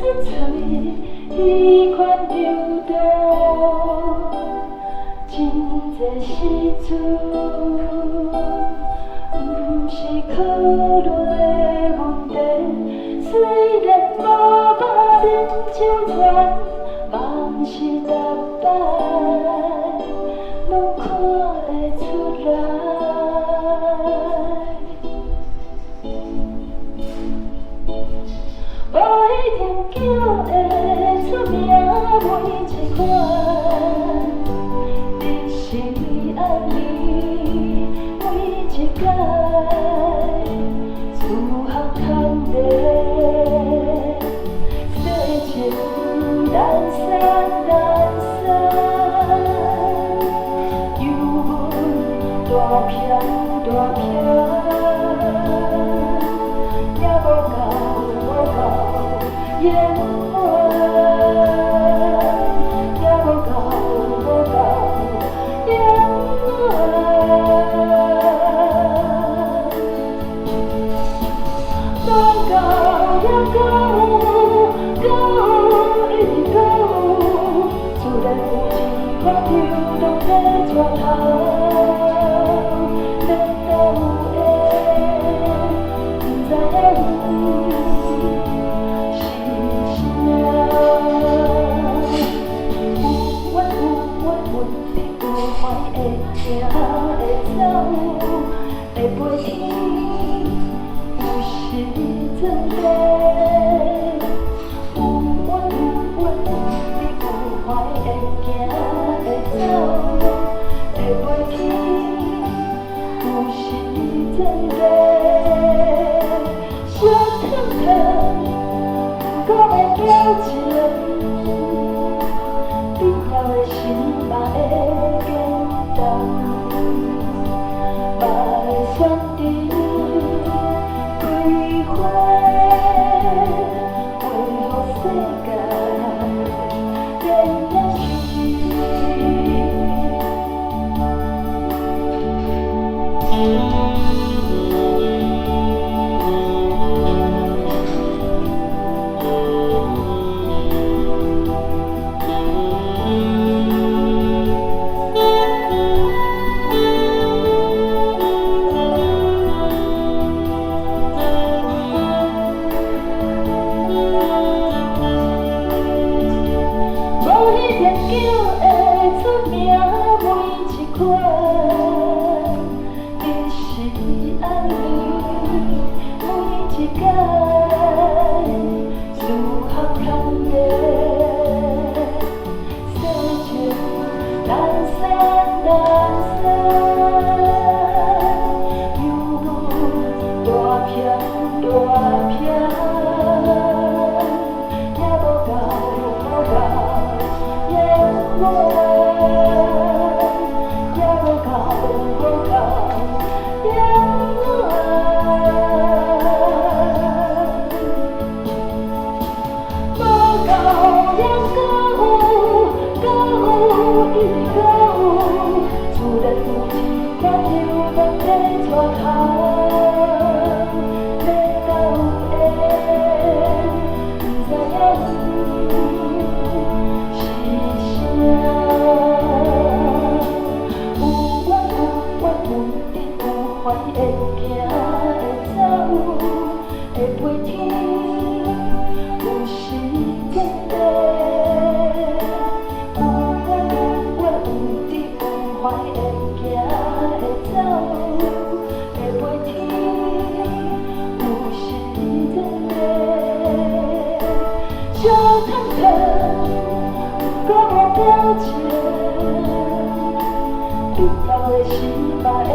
出嘴，彼款流动，真侪时阵，不是可能的问题。虽然无法面周全，嘛是逐摆拢看会出来。无一定叫会出名每一款，你是爱你每一届，自学空地，世情难散难散，犹阮大片大片。永远也无够，无够永远，拢够也够，够一够，自然有一款流动在泉头。行会走，会飞天，有时阵地，有阮你有怀会行会走，会飞天，有时阵地，小疼疼，搁会表情，比较的心嘛会坚重。选择归回，为何世界变了心？叫会出名每一款，你是爱你每一届，自学空地，世情难散难散，犹阮大片大片，也无够无够。也无够，无够，永远，无够也够一够，自然有一款流动在泉头。要到下，不知影怀会行会走，会飞天，有时阵地，有阮有你有怀会行会走，会飞天，有时阵地，小疼疼，搁无表情，比较的心嘛会。